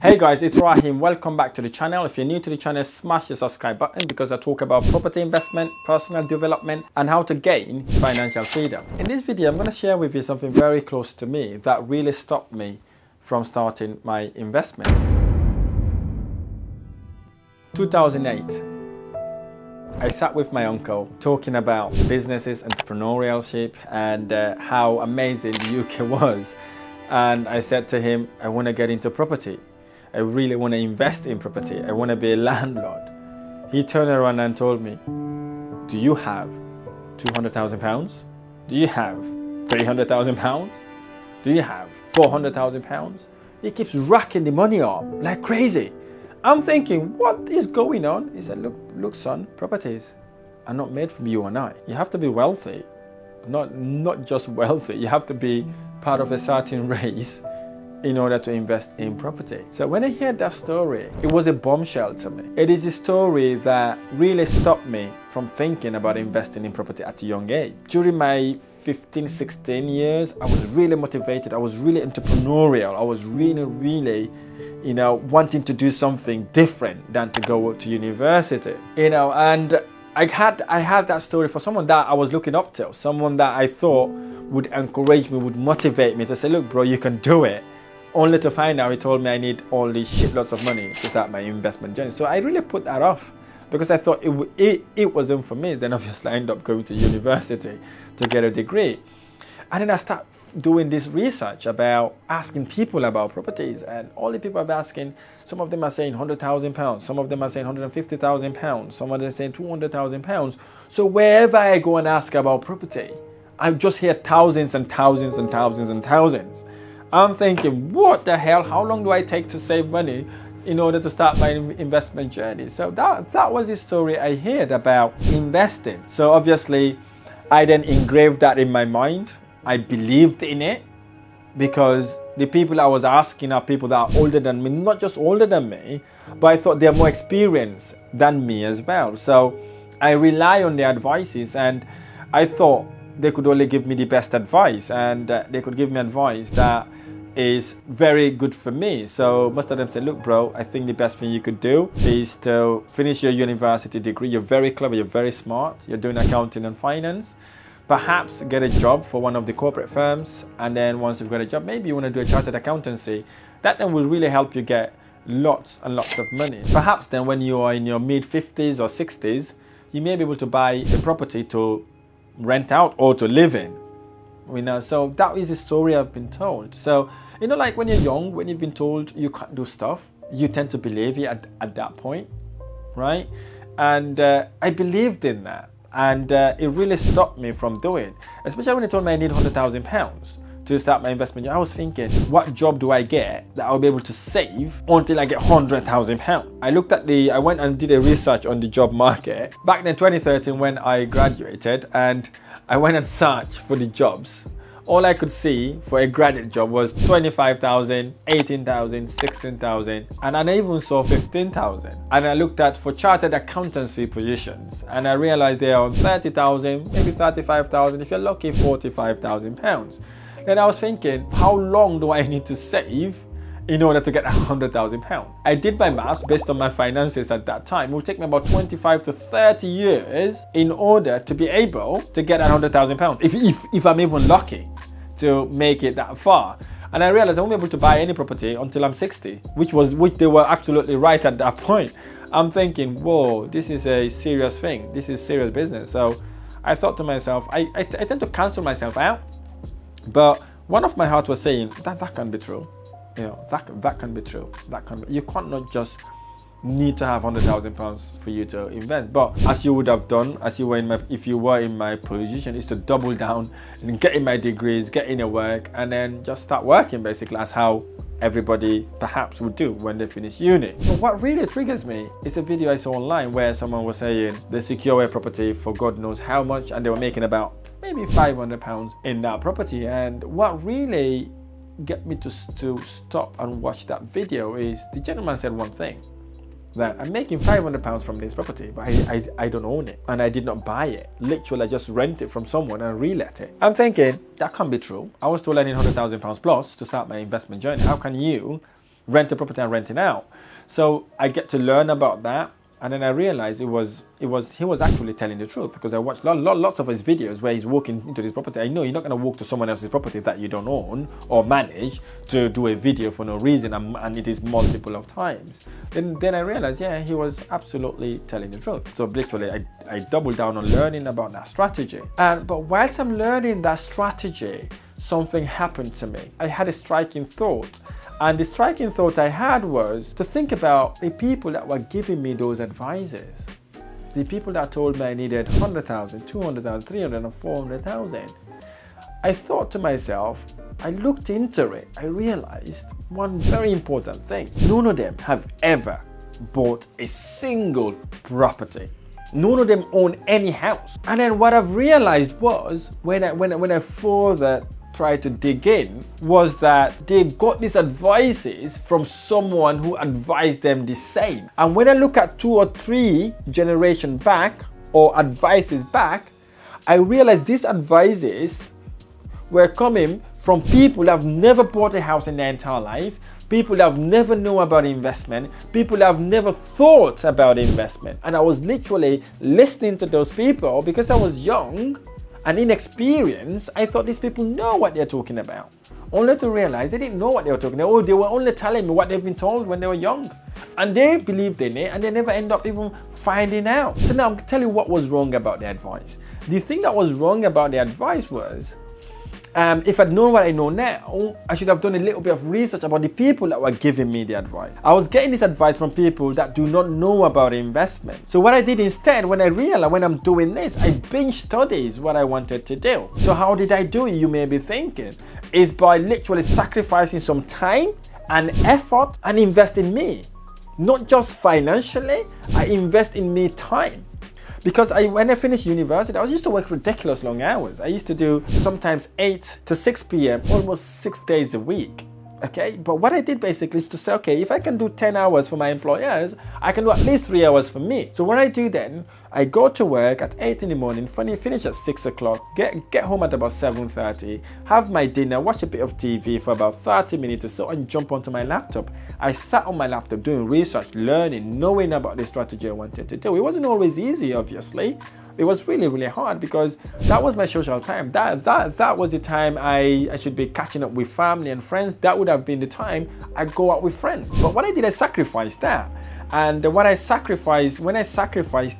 Hey guys, it's Rahim. Welcome back to the channel. If you're new to the channel, smash the subscribe button because I talk about property investment, personal development, and how to gain financial freedom. In this video, I'm going to share with you something very close to me that really stopped me from starting my investment. 2008. I sat with my uncle talking about businesses, entrepreneurship, and how amazing the UK was. And I said to him, I want to get into property. I really want to invest in property. I want to be a landlord. He turned around and told me, do you have £200,000? Do you have £300,000? Do you have £400,000? He keeps racking the money up like crazy. I'm thinking, what is going on? He said, look, son, properties are not made for you and I. You have to be wealthy, not just wealthy. You have to be part of a certain race in order to invest in property. So when I heard that story, it was a bombshell to me. It is a story that really stopped me from thinking about investing in property at a young age. During my 15, 16 years, I was really motivated. I was really entrepreneurial. I was really, wanting to do something different than to go to university. And I had that story for someone that I was looking up to, someone that I thought would encourage me, would motivate me to say, look, bro, you can do it. Only to find out he told me I need all these shitloads of money to start my investment journey. So I really put that off because I thought it wasn't for me. Then obviously I ended up going to university to get a degree. And then I started doing this research about asking people about properties, and all the people I've asking, some of them are saying £100,000, some of them are saying £150,000, some of them are saying £200,000. So wherever I go and ask about property, I just hear thousands and thousands and thousands and thousands. I'm thinking, what the hell? How long do I take to save money in order to start my investment journey? So that was the story I heard about investing. So obviously, I then engraved that in my mind. I believed in it because the people I was asking are people that are older than me, not just older than me, but I thought they're more experienced than me as well. So I rely on their advices, and I thought they could only give me the best advice, and they could give me advice that is very good for me. So most of them said, look, bro, I think the best thing you could do is to finish your university degree. You're very clever, you're very smart, you're doing accounting and finance. Perhaps get a job for one of the corporate firms, and then once you've got a job, maybe you want to do a chartered accountancy. That then will really help you get lots and lots of money. Perhaps then when you are in your mid 50s or 60s, you may be able to buy a property to rent out or to live in. So that is the story I've been told. So, like when you're young, when you've been told you can't do stuff, you tend to believe it at that point, right? And I believed in that. And it really stopped me from doing it. Especially when they told me I need £100,000 to start my investment. I was thinking, what job do I get that I'll be able to save until I get £100,000? I went and did a research on the job market back in 2013 when I graduated, and I went and searched for the jobs. All I could see for a graduate job was 25,000, 18,000, 16,000, and I even saw 15,000. And I looked at for chartered accountancy positions, and I realized they are on 30,000, maybe 35,000, if you're lucky, £45,000. Then I was thinking, how long do I need to save in order to get £100,000? I did my maths based on my finances at that time. It would take me about 25 to 30 years in order to be able to get £100,000, if I'm even lucky to make it that far. And I realized I won't be able to buy any property until I'm 60, which they were absolutely right at that point. I'm thinking, whoa, this is a serious thing. This is serious business. So I thought to myself, I tend to cancel myself out. But one of my heart was saying that can be true. That can be true. You can't not just need to have £100,000 for you to invest. But as you would have done, if you were in my position, is to double down and getting my degrees, getting a work, and then just start working basically, as how everybody perhaps would do when they finish uni. But what really triggers me is a video I saw online where someone was saying they secure a property for God knows how much, and they were making about maybe £500 in that property. And what really get me to stop and watch that video is the gentleman said one thing, that I'm making £500 from this property, but I don't own it, and I did not buy it. Literally, I just rent it from someone and relet it. I'm thinking, that can't be true. I was told I need £100,000 plus to start my investment journey. How can you renting property and renting out. So I get to learn about that. And then I realized he was actually telling the truth, because I watched lots of his videos where he's walking into this property. I know you're not going to walk to someone else's property that you don't own or manage to do a video for no reason, and it is multiple of times. Then I realized, yeah, he was absolutely telling the truth. So literally, I doubled down on learning about that strategy. But whilst I'm learning that strategy, something happened to me. I had a striking thought. And the striking thought I had was to think about the people that were giving me those advices. The people that told me I needed 100,000, 200,000, 300,000, and 400,000. I thought to myself, I looked into it, I realized one very important thing. None of them have ever bought a single property. None of them own any house. And then what I've realized was, when I further tried to dig in, was that they got these advices from someone who advised them the same. And when I look at 2 or 3 generations back, or advices back, I realized these advices were coming from people that have never bought a house in their entire life, people that have never known about investment, people that have never thought about investment. And I was literally listening to those people because I was young and inexperienced. I thought these people know what they're talking about, only to realize they didn't know what they were talking about. They were only telling me what they've been told when they were young, and they believed in it, and they never end up even finding out. So now I'm going to tell you what was wrong about the advice. The thing that was wrong about the advice was, if I'd known what I know now, I should have done a little bit of research about the people that were giving me the advice. I was getting this advice from people that do not know about investment. So what I did instead, when I realized when I'm doing this, I binge studies what I wanted to do. So how did I do it, you may be thinking? Is by literally sacrificing some time and effort and invest in me. Not just financially, I invest in me time. Because when I finished university, I used to work ridiculous long hours. I used to do sometimes 8 to 6 p.m., almost 6 days a week. Okay, but what I did basically is to say, okay, if I can do 10 hours for my employers, I can do at least 3 hours for me. So what I do then, I go to work at 8 in the morning, finish at 6 o'clock, get home at about 7:30, have my dinner, watch a bit of TV for about 30 minutes or so, and jump onto my laptop. I sat on my laptop doing research, learning, knowing about the strategy I wanted to do. It wasn't always easy, obviously. It was really, really hard, because that was my social time. That was the time I should be catching up with family and friends. That would have been the time I'd go out with friends. But what I did, I sacrificed that. And when I sacrificed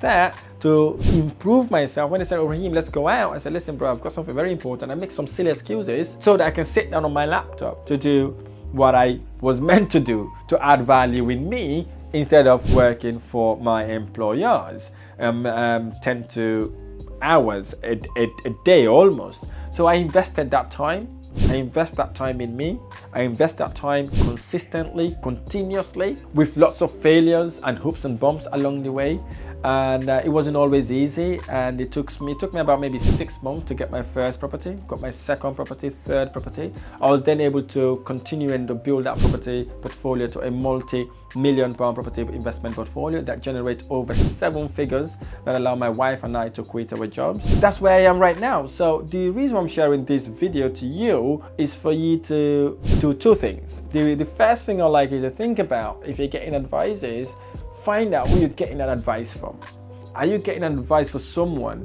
that to improve myself, when they said, oh, Rahim, let's go out, I said, listen, bro, I've got something very important. I make some silly excuses so that I can sit down on my laptop to do what I was meant to do, to add value in me, instead of working for my employers 10 to hours a day almost. So I invested that time. I invest that time in me. I invest that time consistently, continuously, with lots of failures and hoops and bumps along the way. And it wasn't always easy, and it took me about maybe 6 months to get my first property, got my second property, third property. I was then able to continue and to build that property portfolio to a multi-million pound property investment portfolio that generates over 7 figures that allow my wife and I to quit our jobs. That's where I am right now. So the reason I'm sharing this video to you is for you to do 2 things. The first thing I like is to think about, if you're getting advices, find out who you're getting that advice from. Are you getting advice for someone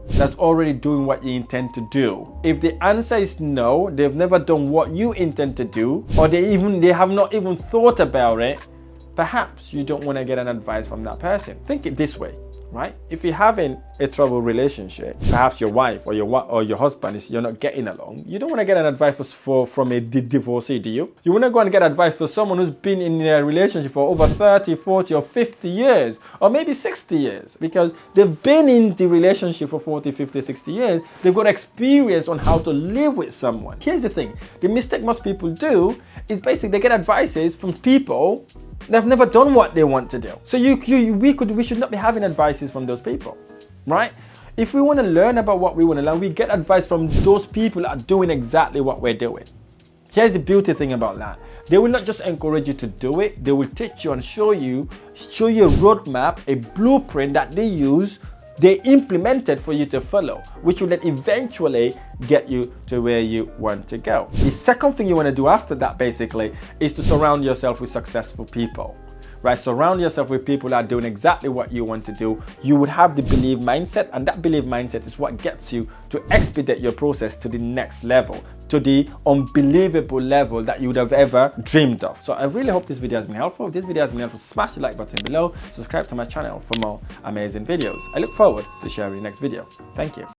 that's already doing what you intend to do? If the answer is no, they've never done what you intend to do, or they have not even thought about it, perhaps you don't want to get an advice from that person. Think it this way, right? If you're having a troubled relationship, perhaps your wife or your husband you're not getting along, you don't want to get an advice from a divorcee, do you? You want to go and get advice for someone who's been in a relationship for over 30, 40 or 50 years, or maybe 60 years, because they've been in the relationship for 40, 50, 60 years. They've got experience on how to live with someone. Here's the thing, the mistake most people do is basically they get advices from people they've never done what they want to do. So we should not be having advices from those people, right? If we want to learn about what we want to learn, we get advice from those people that are doing exactly what we're doing. Here's the beauty thing about that. They will not just encourage you to do it, they will teach you and show you a roadmap, a blueprint that they use they implemented for you to follow, which will then eventually get you to where you want to go. The second thing you want to do after that basically is to surround yourself with successful people. Right? Surround yourself with people that are doing exactly what you want to do. You would have the belief mindset, and that belief mindset is what gets you to expedite your process to the next level, to the unbelievable level that you would have ever dreamed of. So I really hope this video has been helpful. If this video has been helpful, smash the like button below, subscribe to my channel for more amazing videos. I look forward to sharing the next video. Thank you.